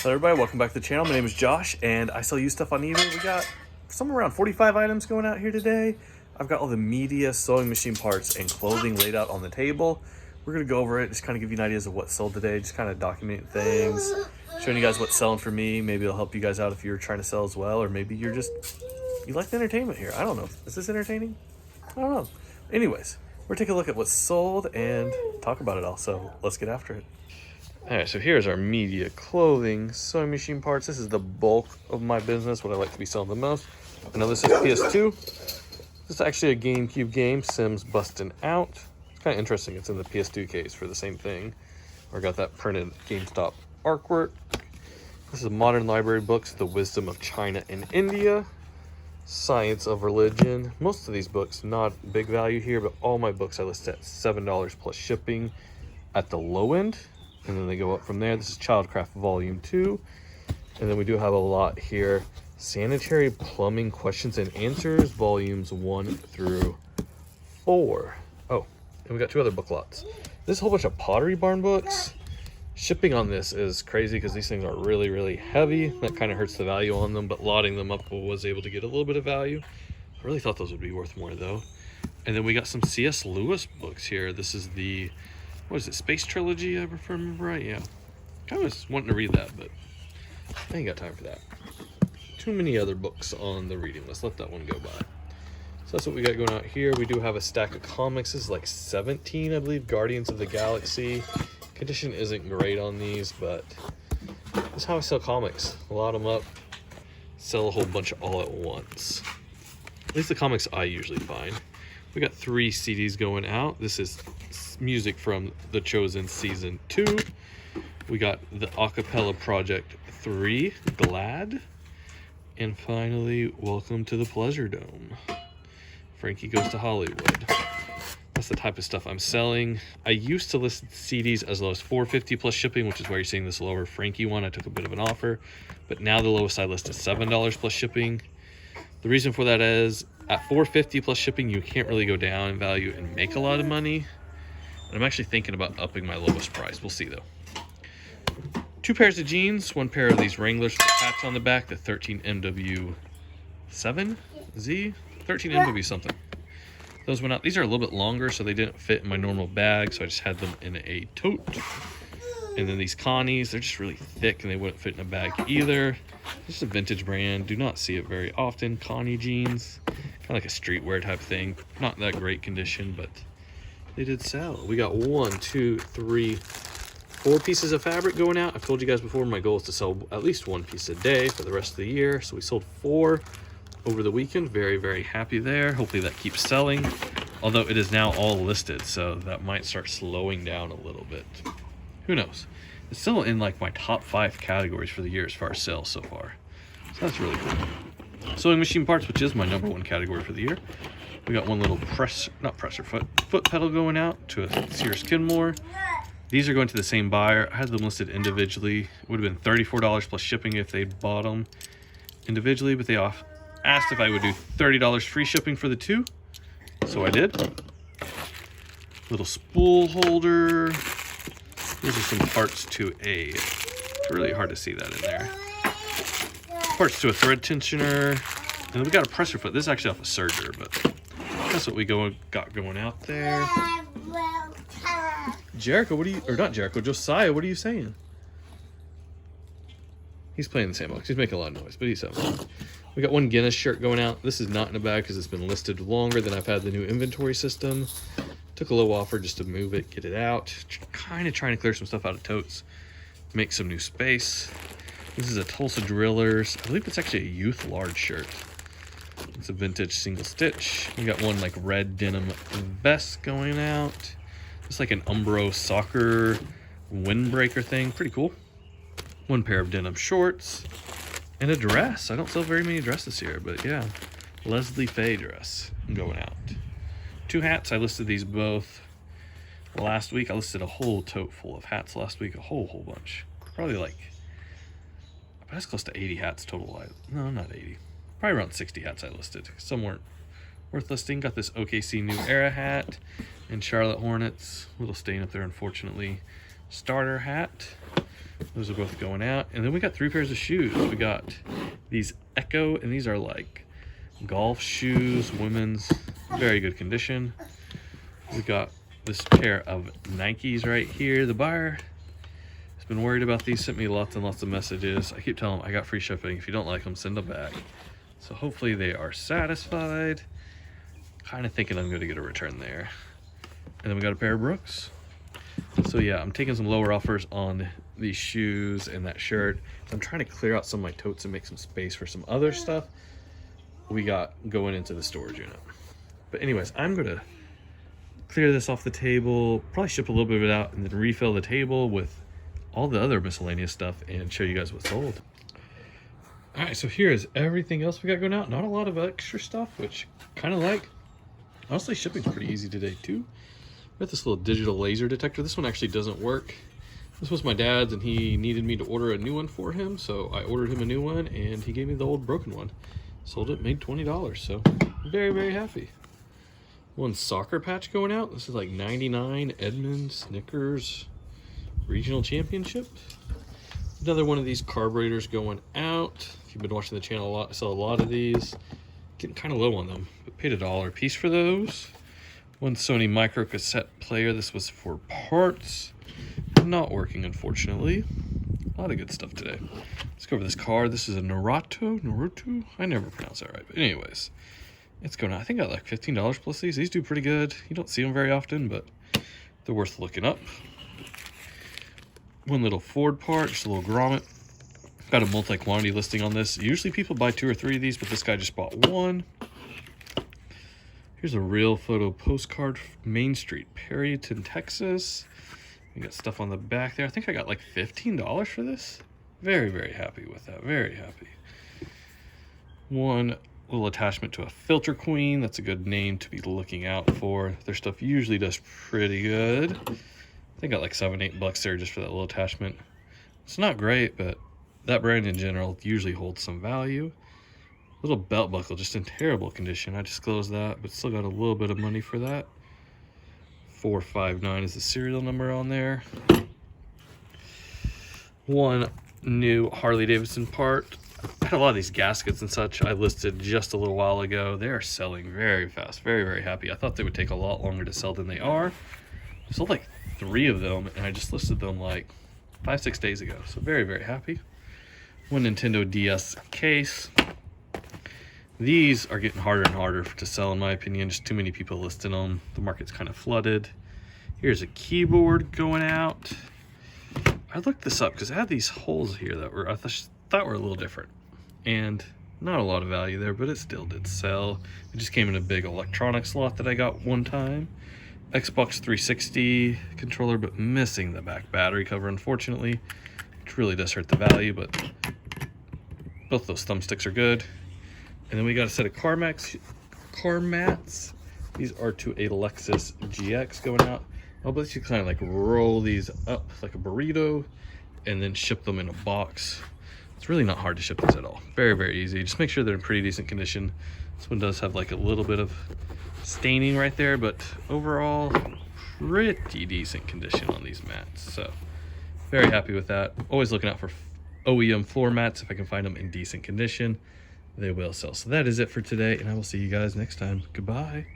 Hello everybody, welcome back to the channel. My name is Josh and I sell used stuff on eBay. We got somewhere around 45 items going out here today. I've got all the media, sewing machine parts, and clothing laid out on the table. We're gonna go over it, just kind of give you an idea of what sold today, just kind of document things, showing you guys what's selling for me. Maybe it'll help you guys out if you're trying to sell as well, or maybe you like the entertainment here. I don't know. Is this entertaining? I don't know. Anyways, we're taking a look at what's sold and talk about it all, so let's get after it. Alright, so here's our media, clothing, sewing machine parts. This is the bulk of my business, what I like to be selling the most. I know this is PS2. This is actually a GameCube game, Sims Bustin' Out. It's kind of interesting, it's in the PS2 case for the same thing. I got that printed GameStop artwork. This is Modern Library Books, The Wisdom of China and India. Science of Religion. Most of these books, not big value here, but all my books I list at $7 plus shipping at the low end. And then they go up from there. This is Childcraft Volume 2. And then we do have a lot here. Sanitary Plumbing Questions and Answers, Volumes 1 through 4. Oh, and we got 2 other book lots. This is a whole bunch of Pottery Barn books. Shipping on this is crazy because these things are really, really heavy. That kind of hurts the value on them, but lotting them up was able to get a little bit of value. I really thought those would be worth more though. And then we got some C.S. Lewis books here. This is the... what is it, Space Trilogy, I remember right? Yeah. Kind of was wanting to read that, but I ain't got time for that. Too many other books on the reading list. Let that one go by. So that's what we got going out here. We do have a stack of comics. This is like 17, I believe. Guardians of the Galaxy. Condition isn't great on these, but that's how I sell comics. Lot them up, sell a whole bunch all at once. At least the comics I usually find. We got 3 CDs going out. This is music from The Chosen Season 2. We got the Acapella Project 3, Glad. And finally, Welcome to the Pleasure Dome. Frankie Goes to Hollywood. That's the type of stuff I'm selling. I used to list CDs as low as $4.50 plus shipping, which is why you're seeing this lower Frankie one. I took a bit of an offer, but now the lowest I list is $7 plus shipping. The reason for that is at $4.50 plus shipping, you can't really go down in value and make a lot of money. And I'm actually thinking about upping my lowest price. We'll see though. 2 pairs of jeans, 1 pair of these Wranglers with hats on the back, the 13MW7Z, 13MW something. Those went out. These are a little bit longer, so they didn't fit in my normal bag, so I just had them in a tote. And then these Connies, they're just really thick and they wouldn't fit in a bag either. This is a vintage brand. Do not see it very often. Connie jeans, kind of like a streetwear type thing. Not that great condition, but they did sell. We got 1, 2, 3, 4 pieces of fabric going out. I've told you guys before, my goal is to sell at least 1 piece a day for the rest of the year. So we sold 4 over the weekend. Very, very happy there. Hopefully that keeps selling. Although it is now all listed, so that might start slowing down a little bit. Who knows? It's still in like my top 5 categories for the year as far as sales so far. So that's really cool. Sewing machine parts, which is my #1 category for the year. We got 1 little foot pedal going out to a Sears Kenmore. These are going to the same buyer. I had them listed individually. It would have been $34 plus shipping if they bought them individually, but they asked if I would do $30 free shipping for the 2. So I did. Little spool holder. These are some parts to it's really hard to see that in there. Parts to a thread tensioner. And then we got a presser foot. This is actually off a serger, but that's what we got going out there. Jericho, Josiah, what are you saying? He's playing the sandbox. He's making a lot of noise, but he's having fun. We got 1 Guinness shirt going out. This is not in a bag because it's been listed longer than I've had the new inventory system. Took a low offer just to move it, get it out. Kind of trying to clear some stuff out of totes, make some new space. This is a Tulsa Drillers. I believe it's actually a youth large shirt. It's a vintage single stitch. We got 1 like red denim vest going out. It's like an Umbro soccer windbreaker thing. Pretty cool. 1 pair of denim shorts. And a dress. I don't sell very many dresses here, but yeah. Leslie Faye dress going out. 2 hats. I listed these both last week. I listed a whole tote full of hats last week. A whole bunch. Probably like, that's close to 80 hats total. No, not 80. Probably around 60 hats I listed. Some weren't worth listing. Got this OKC New Era hat and Charlotte Hornets. Little stain up there, unfortunately. Starter hat. Those are both going out. And then we got 3 pairs of shoes. We got these Echo, and these are like golf shoes, women's, very good condition. We got this pair of Nikes right here. The buyer has been worried about these, sent me lots and lots of messages. I keep telling them I got free shipping. If you don't like them, send them back. So hopefully they are satisfied. Kind of thinking I'm going to get a return there. And then we got a pair of Brooks. So yeah, I'm taking some lower offers on these shoes and that shirt. I'm trying to clear out some of my totes and make some space for some other stuff we got going into the storage unit. But anyways, I'm going to clear this off the table, probably ship a little bit of it out, and then refill the table with all the other miscellaneous stuff and show you guys what's sold. All right, so here is everything else we got going out. Not a lot of extra stuff, which kind of like. Honestly, shipping's pretty easy today too. Got this little digital laser detector. This one actually doesn't work. This was my dad's and he needed me to order a new one for him, so I ordered him a new one and he gave me the old broken one. Sold it, made $20, so very, very happy. One soccer patch going out. This is like 99 Edmund Snickers Regional Championship. Another one of these carburetors going out. If you've been watching the channel a lot, I sell a lot of these. Getting kind of low on them, but paid $1 a piece for those. One Sony micro cassette player. This was for parts. Not working, unfortunately. A lot of good stuff today. Let's go over this car. This is a Naruto? I never pronounce that right. But anyways, it's going out. I think I got like $15 plus these. These do pretty good. You don't see them very often, but they're worth looking up. One little Ford part, just a little grommet. Got a multi-quantity listing on this. Usually people buy 2 or 3 of these, but this guy just bought 1. Here's a real photo postcard, Main Street, Perryton, Texas. We got stuff on the back there. I think I got like $15 for this. Very, very happy with that. Very happy. One little attachment to a Filter Queen. That's a good name to be looking out for. Their stuff usually does pretty good. I think I got like $7, $8 there just for that little attachment. It's not great, but that brand in general usually holds some value. Little belt buckle, just in terrible condition. I disclosed that, but still got a little bit of money for that. 459 is the serial number on there. One new Harley Davidson part. I had a lot of these gaskets and such I listed just a little while ago. They are selling very fast. Very, very happy. I thought they would take a lot longer to sell than they are. I sold like 3 of them, and I just listed them like 5-6 days ago. So very, very happy. One Nintendo DS case. These are getting harder and harder to sell, in my opinion. Just too many people listing them. The market's kind of flooded. Here's a keyboard going out. I looked this up because it had these holes here that were I thought were a little different, and not a lot of value there, but it still did sell. It just came in a big electronic slot that I got one time. Xbox 360 controller, but missing the back battery cover, unfortunately, which really does hurt the value, but both those thumbsticks are good. And then we got a set of car mats. These are to a Lexus GX going out. I'll basically kind of like roll these up like a burrito and then ship them in a box. It's really not hard to ship these at all. Very, very easy. Just make sure they're in pretty decent condition. This one does have like a little bit of staining right there, but overall pretty decent condition on these mats. So very happy with that. Always looking out for OEM floor mats. If I can find them in decent condition, they will sell. So that is it for today, and I will see you guys next time. Goodbye.